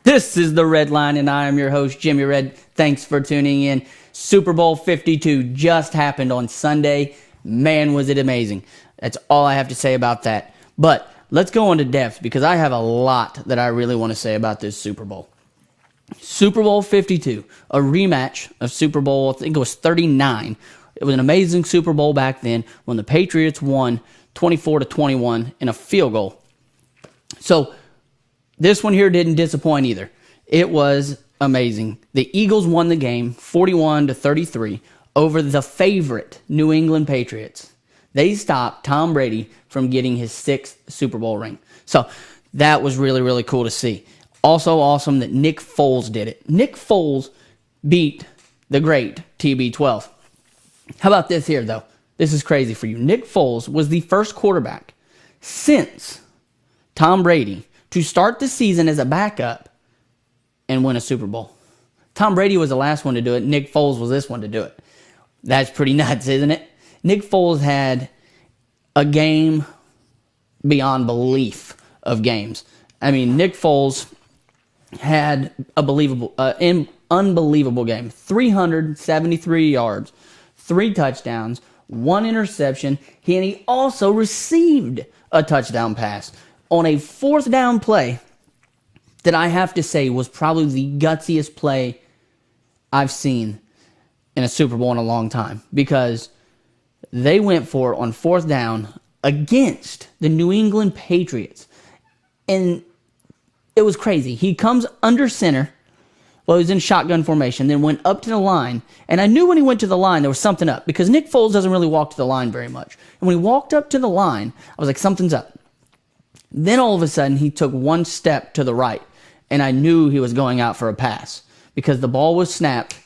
This is the Red Line, and I am your host, Jimmy Red. Thanks for tuning in. Super Bowl 52 just happened on Sunday. Man, was it amazing. That's all I have to say about that. But let's go into depth because I have a lot that I really want to say about this Super Bowl. Super Bowl 52, a rematch of Super Bowl, I think it was 39. It was an amazing Super Bowl back then when the Patriots won 24-21 in a field goal. So this one here didn't disappoint either. It was amazing. The Eagles won the game 41-33 over the favorite New England Patriots. They stopped Tom Brady from getting his 6th Super Bowl ring. So that was really, really cool to see. Also awesome that Nick Foles did it. Nick Foles beat the great TB12. How about this here, though? This is crazy for you. Nick Foles was the first quarterback since Tom Brady to start the season as a backup and win a Super Bowl. Tom Brady was the last one to do it. Nick Foles was this one to do it. That's pretty nuts, isn't it? Nick Foles had a game beyond belief of games. I mean, Nick Foles had an unbelievable game. 373 yards, 3 touchdowns, 1 interception. And he also received a touchdown pass on a 4th down play that I have to say was probably the gutsiest play I've seen in a Super Bowl in a long time, because they went for it on 4th down against the New England Patriots. And it was crazy. He comes under center. Well, he was in shotgun formation, then went up to the line. And I knew when he went to the line, there was something up, because Nick Foles doesn't really walk to the line very much. And when he walked up to the line, I was like, something's up. Then all of a sudden, he took 1 step to the right, and I knew he was going out for a pass because the ball was snapped,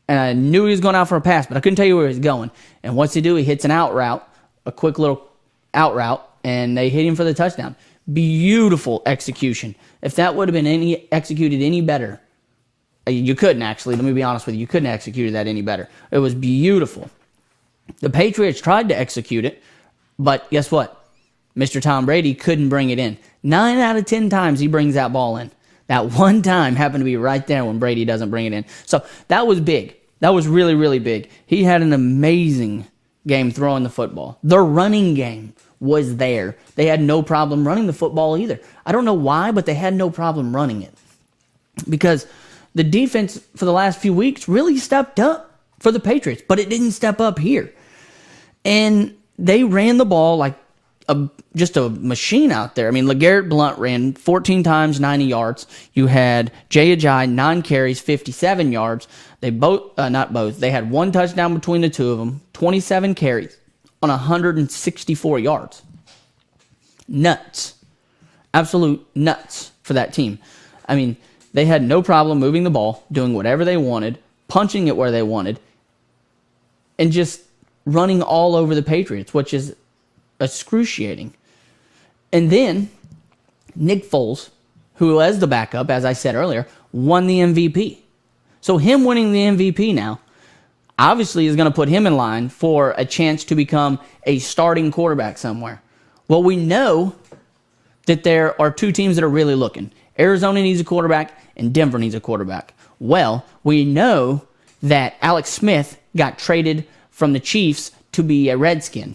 and I knew he was going out for a pass, but I couldn't tell you where he was going. And what's he do? He hits an out route, a quick little out route, and they hit him for the touchdown. Beautiful execution. If that would have been executed any better, you couldn't actually. Let me be honest with you. You couldn't have executed that any better. It was beautiful. The Patriots tried to execute it, but guess what? Mr. Tom Brady couldn't bring it in. 9 out of 10 times he brings that ball in. That one time happened to be right there when Brady doesn't bring it in. So that was big. That was really, really big. He had an amazing game throwing the football. Their running game was there. They had no problem running the football either. I don't know why, but they had no problem running it, because the defense for the last few weeks really stepped up for the Patriots, but it didn't step up here. And they ran the ball like just a machine out there. I mean, LeGarrette Blount ran 14 times, 90 yards. You had Jay Ajayi, 9 carries, 57 yards. They they had 1 touchdown between the two of them, 27 carries on 164 yards. Nuts. Absolute nuts for that team. I mean, they had no problem moving the ball, doing whatever they wanted, punching it where they wanted, and just running all over the Patriots, which is excruciating. And then Nick Foles, who was the backup, as I said earlier, won the MVP. So him winning the MVP now obviously is going to put him in line for a chance to become a starting quarterback somewhere. Well, we know that there are 2 teams that are really looking. Arizona needs a quarterback and Denver needs a quarterback. Well, we know that Alex Smith got traded from the Chiefs to be a Redskin.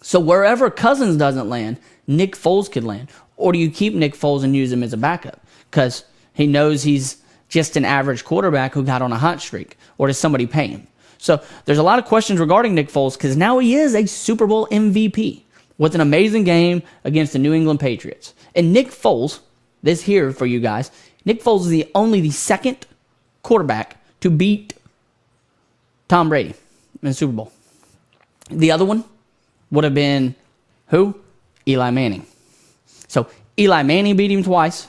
So wherever Cousins doesn't land, Nick Foles could land. Or do you keep Nick Foles and use him as a backup because he knows he's just an average quarterback who got on a hot streak? Or does somebody pay him? So there's a lot of questions regarding Nick Foles, because now he is a Super Bowl MVP with an amazing game against the New England Patriots. And Nick Foles, this here for you guys, Nick Foles is only the 2nd quarterback to beat Tom Brady in the Super Bowl. The other one would have been who? Eli Manning. So Eli Manning beat him twice,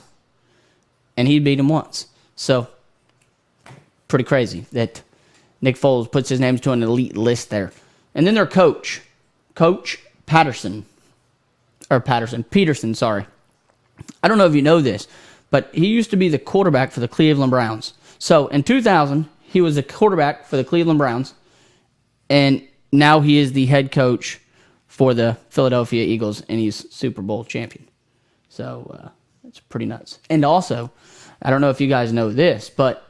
and he beat him once. So pretty crazy that Nick Foles puts his name to an elite list there. And then their coach, Coach Peterson, sorry. I don't know if you know this, but he used to be the quarterback for the Cleveland Browns. So in 2000, he was a quarterback for the Cleveland Browns, and now he is the head coach for the Philadelphia Eagles, and he's Super Bowl champion. So It's pretty nuts. And also, I don't know if you guys know this, but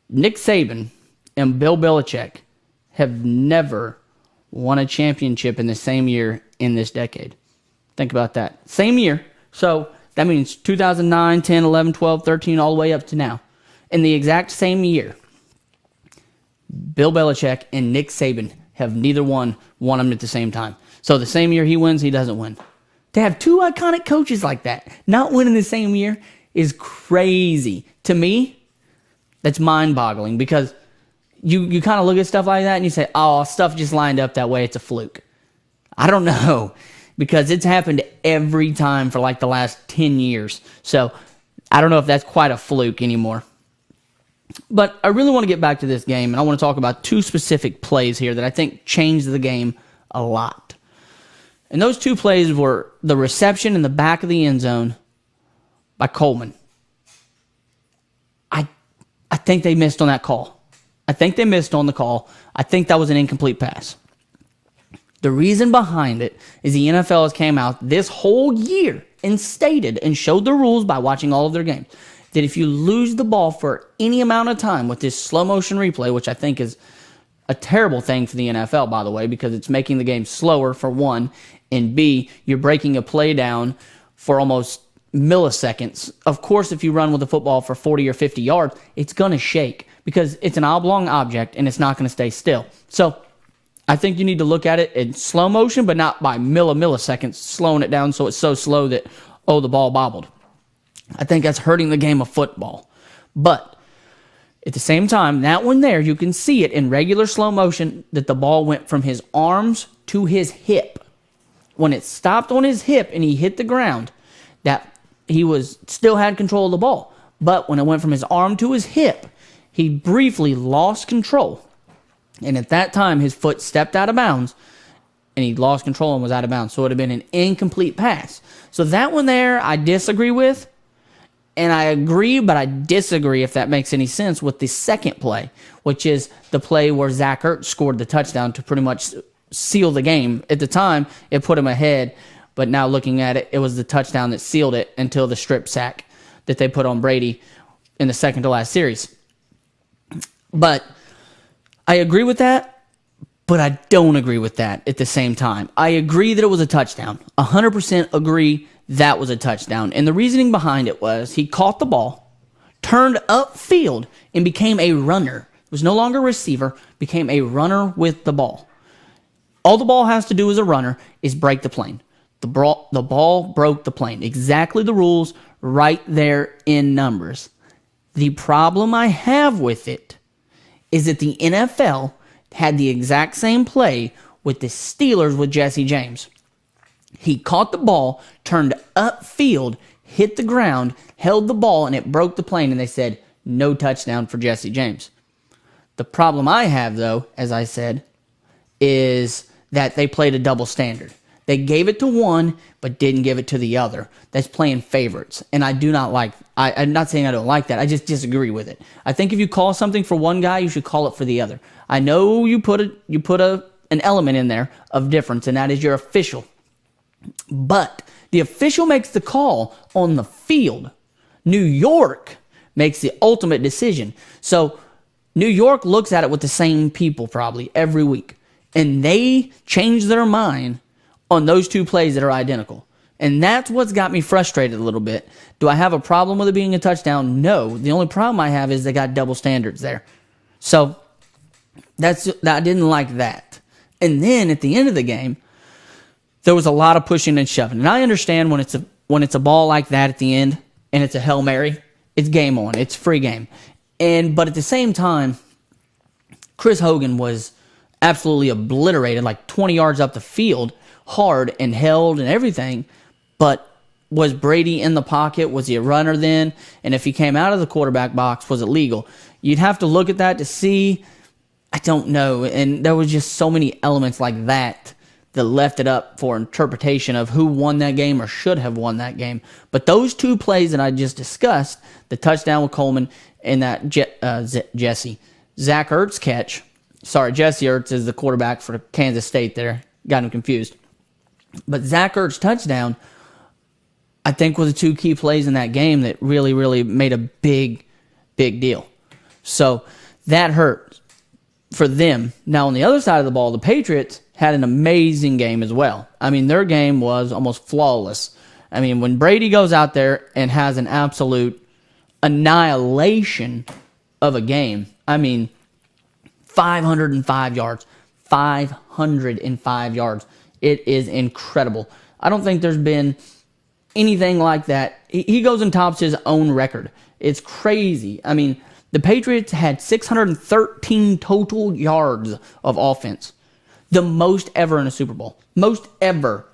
Nick Saban and Bill Belichick have never won a championship in the same year in this decade. Think about that. Same year. So that means 2009, 10, 11, 12, 13, all the way up to now. In the exact same year, Bill Belichick and Nick Saban have neither won them at the same time. So the same year he wins, he doesn't win. To have two iconic coaches like that not winning the same year is crazy. To me, that's mind-boggling because you kind of look at stuff like that and you say, oh, stuff just lined up that way. It's a fluke. I don't know because it's happened every time for like the last 10 years. So I don't know if that's quite a fluke anymore. But I really want to get back to this game, and I want to talk about two specific plays here that I think changed the game a lot. And those two plays were the reception in the back of the end zone by Coleman. I think they missed on that call. I think they missed on the call. I think that was an incomplete pass. The reason behind it is the NFL has came out this whole year and stated and showed the rules by watching all of their games that if you lose the ball for any amount of time with this slow motion replay, which I think is a terrible thing for the NFL, by the way, because it's making the game slower for one, and B, you're breaking a play down for almost milliseconds. Of course, if you run with the football for 40 or 50 yards, it's going to shake because it's an oblong object and it's not going to stay still. So I think you need to look at it in slow motion, but not by milliseconds, slowing it down so it's so slow that, oh, the ball bobbled. I think that's hurting the game of football. But at the same time, that one there, you can see it in regular slow motion that the ball went from his arms to his hip. When it stopped on his hip and he hit the ground, that he still had control of the ball. But when it went from his arm to his hip, he briefly lost control. And at that time, his foot stepped out of bounds, and he lost control and was out of bounds. So it would have been an incomplete pass. So that one there, I disagree with. And I agree, but I disagree, if that makes any sense, with the second play, which is the play where Zach Ertz scored the touchdown to pretty much seal the game. At the time, it put him ahead, but now looking at it, it was the touchdown that sealed it until the strip sack that they put on Brady in the second to last series. But I agree with that, but I don't agree with that at the same time. I agree that it was a touchdown. 100% agree that was a touchdown. And the reasoning behind it was he caught the ball, turned upfield, and became a runner. Was no longer a receiver, became a runner with the ball. All the ball has to do as a runner is break the plane. The ball broke the plane. Exactly the rules right there in numbers. The problem I have with it is that the NFL had the exact same play with the Steelers with Jesse James. He caught the ball, turned upfield, hit the ground, held the ball, and it broke the plane, and they said, no touchdown for Jesse James. The problem I have, though, as I said, is that they played a double standard. They gave it to one, but didn't give it to the other. That's playing favorites, and I do not like. I'm not saying I don't like that. I just disagree with it. I think if you call something for one guy, you should call it for the other. I know you put an element in there of difference, and that is your official. But the official makes the call on the field. New York makes the ultimate decision. So New York looks at it with the same people probably every week, and they change their mind on those two plays that are identical. And that's what's got me frustrated a little bit. Do I have a problem with it being a touchdown? No. The only problem I have is they got double standards there. So I didn't like that. And then at the end of the game, there was a lot of pushing and shoving. And I understand when it's a ball like that at the end and it's a Hail Mary, it's game on. It's free game. But at the same time, Chris Hogan was absolutely obliterated, like 20 yards up the field, hard and held and everything. But was Brady in the pocket? Was he a runner then? And if he came out of the quarterback box, was it legal? You'd have to look at that to see. I don't know. And there was just so many elements like that left it up for interpretation of who won that game or should have won that game. But those two plays that I just discussed, the touchdown with Coleman and that Zach Ertz catch. Sorry, Jesse Ertz is the quarterback for Kansas State there. Got him confused. But Zach Ertz touchdown I think were the two key plays in that game that really, really made a big, big deal. So that hurt for them. Now, on the other side of the ball, the Patriots had an amazing game as well. I mean, their game was almost flawless. I mean, when Brady goes out there and has an absolute annihilation of a game, I mean, 505 yards. 505 yards. It is incredible. I don't think there's been anything like that. He goes and tops his own record. It's crazy. I mean, the Patriots had 613 total yards of offense. The most ever in a Super Bowl. Most ever.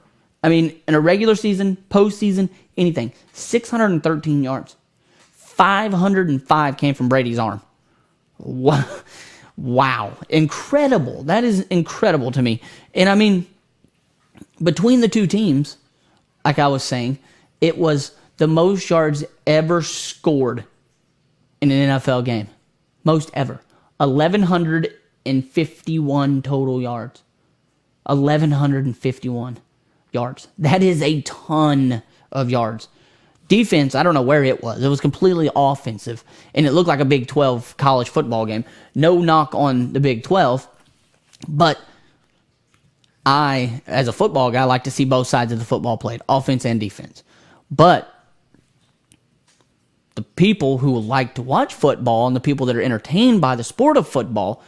I mean, in a regular season, postseason, anything. 613 yards. 505 came from Brady's arm. Wow. Incredible. That is incredible to me. And I mean, between the two teams, like I was saying, it was the most yards ever scored in an NFL game. Most ever. 1,151 total yards. 1,151 yards. That is a ton of yards. Defense, I don't know where it was. It was completely offensive, and it looked like a Big 12 college football game. No knock on the Big 12, but I, as a football guy, like to see both sides of the football played, offense and defense. But the people who like to watch football and the people that are entertained by the sport of football,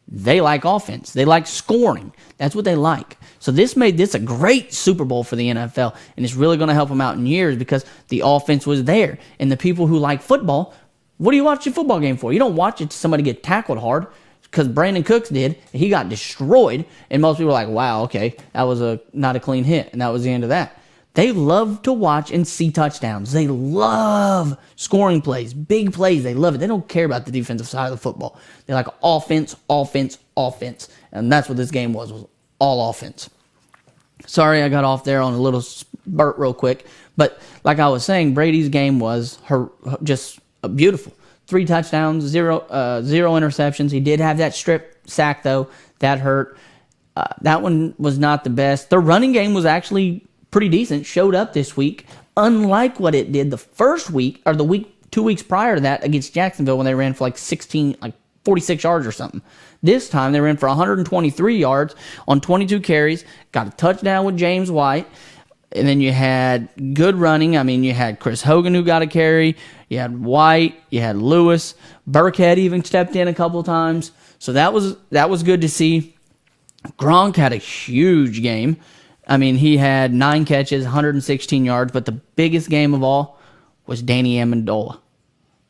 they like offense. They like scoring. That's what they like. So this made this a great Super Bowl for the NFL, and it's really going to help them out in years because the offense was there. And the people who like football, what do you watch a football game for? You don't watch it to somebody get tackled hard, because Brandon Cooks did. He got destroyed, and most people are like, wow, okay, that was not a clean hit, and that was the end of that. They love to watch and see touchdowns. They love scoring plays, big plays. They love it. They don't care about the defensive side of the football. They like offense, offense, offense. And that's what this game was all offense. Sorry I got off there on a little spurt real quick. But like I was saying, Brady's game was just beautiful. 3 touchdowns, zero interceptions. He did have that strip sack, though. That hurt. That one was not the best. The running game was actually pretty decent, showed up this week, unlike what it did the first week, or the week 2 weeks prior to that against Jacksonville when they ran for like 46 yards or something. This time they ran for 123 yards on 22 carries, got a touchdown with James White, and then you had good running. I mean, you had Chris Hogan who got a carry, you had White, you had Lewis, Burkhead even stepped in a couple times, so that was good to see. Gronk had a huge game. I mean, he had 9 catches, 116 yards, but the biggest game of all was Danny Amendola.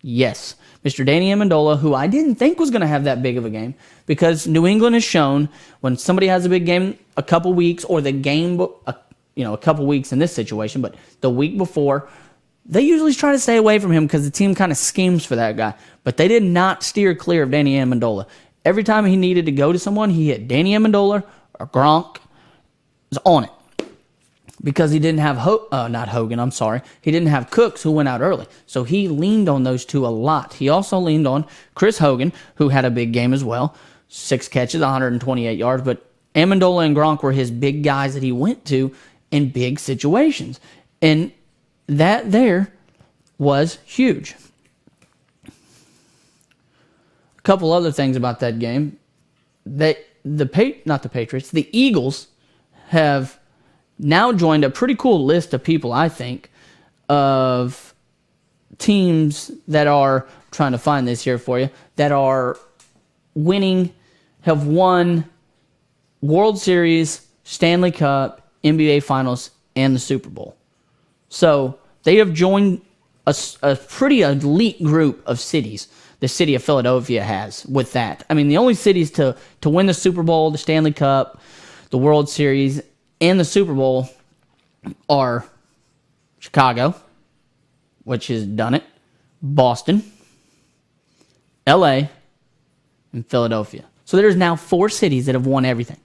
Yes, Mr. Danny Amendola, who I didn't think was going to have that big of a game, because New England has shown when somebody has a big game a couple weeks, or the game, a couple weeks in this situation, but the week before, they usually try to stay away from him because the team kind of schemes for that guy. But they did not steer clear of Danny Amendola. Every time he needed to go to someone, he hit Danny Amendola or Gronk. Was on it, because he didn't have he didn't have Cooks, who went out early, so he leaned on those two a lot. He also leaned on Chris Hogan, who had a big game as well, 6 catches, 128 yards, but Amendola and Gronk were his big guys that he went to in big situations, and that there was huge. A couple other things about that game, the Eagles have now joined a pretty cool list of people, I think, of teams that are, trying to find this here for you, that are winning, have won World Series, Stanley Cup, NBA Finals, and the Super Bowl. So they have joined a pretty elite group of cities. The city of Philadelphia has with that. I mean, the only cities to win the Super Bowl, the Stanley Cup, the World Series, and the Super Bowl are Chicago, which has done it, Boston, LA, and Philadelphia. So there's now 4 cities that have won everything.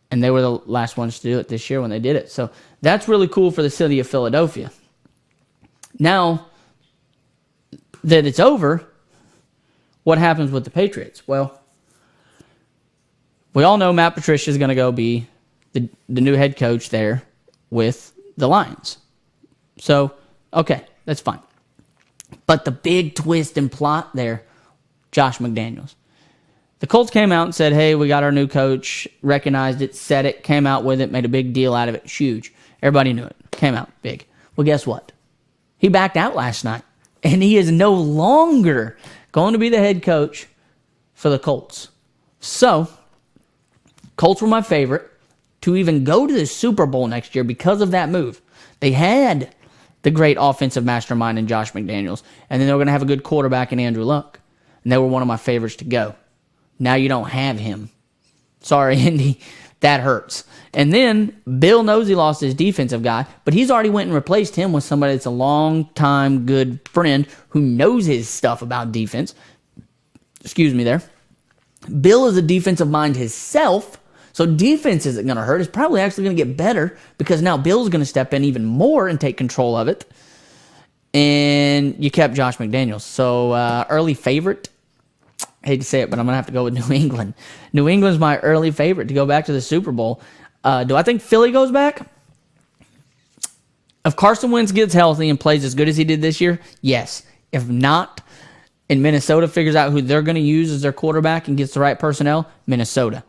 And they were the last ones to do it this year when they did it. So that's really cool for the city of Philadelphia. Now that it's over, what happens with the Patriots? Well, we all know Matt Patricia is going to go be the new head coach there with the Lions. So, okay, that's fine. But the big twist and plot there, Josh McDaniels. The Colts came out and said, hey, we got our new coach, recognized it, said it, came out with it, made a big deal out of it. Huge. Everybody knew it. Came out big. Well, guess what? He backed out last night, and he is no longer going to be the head coach for the Colts. So, Colts were my favorite to even go to the Super Bowl next year because of that move. They had the great offensive mastermind in Josh McDaniels, and then they were going to have a good quarterback in Andrew Luck, and they were one of my favorites to go. Now you don't have him. Sorry, Indy. That hurts. And then Bill knows he lost his defensive guy, but he's already went and replaced him with somebody that's a long-time good friend who knows his stuff about defense. Excuse me there. Bill is a defensive mind himself, so defense isn't going to hurt. It's probably actually going to get better because now Bill's going to step in even more and take control of it. And you kept Josh McDaniels. So early favorite. Hate to say it, but I'm going to have to go with New England. New England's my early favorite to go back to the Super Bowl. Do I think Philly goes back? If Carson Wentz gets healthy and plays as good as he did this year, yes. If not, and Minnesota figures out who they're going to use as their quarterback and gets the right personnel, Minnesota.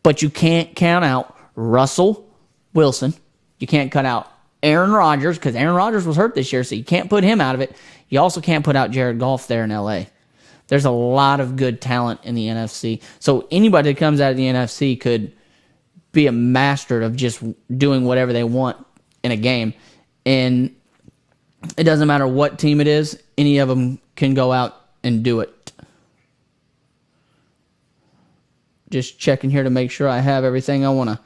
But you can't count out Russell Wilson. You can't cut out Aaron Rodgers because Aaron Rodgers was hurt this year, so you can't put him out of it. You also can't put out Jared Goff there in L.A. There's a lot of good talent in the NFC. So anybody that comes out of the NFC could be a master of just doing whatever they want in a game. And it doesn't matter what team it is. Any of them can go out and do it. Just checking here to make sure I have everything I want to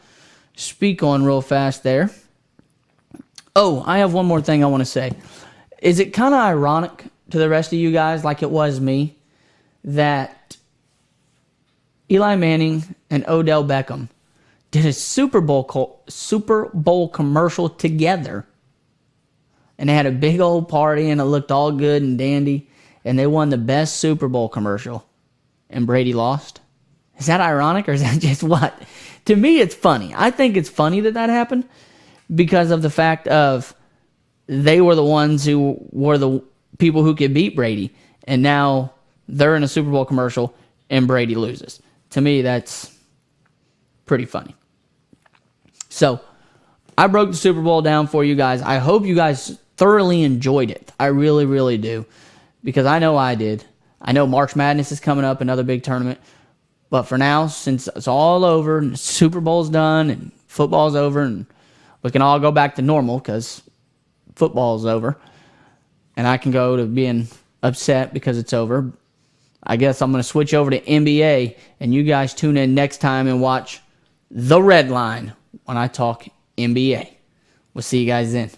speak on real fast there. Oh, I have one more thing I want to say. Is it kind of ironic to the rest of you guys, like it was me, that Eli Manning and Odell Beckham did a Super Bowl commercial together, and they had a big old party, and it looked all good and dandy, and they won the best Super Bowl commercial, and Brady lost? Is that ironic, or is that just what? To me, it's funny. I think it's funny that happened because of the fact of they were the ones who were the people who could beat Brady, and now they're in a Super Bowl commercial, and Brady loses. To me, that's pretty funny. So, I broke the Super Bowl down for you guys. I hope you guys thoroughly enjoyed it. I really, really do. Because I know I did. I know March Madness is coming up, another big tournament. But for now, since it's all over, and the Super Bowl's done, and football's over, and we can all go back to normal because football's over, and I can go to being upset because it's over, I guess I'm going to switch over to NBA, and you guys tune in next time and watch the RedLine when I talk NBA. We'll see you guys then.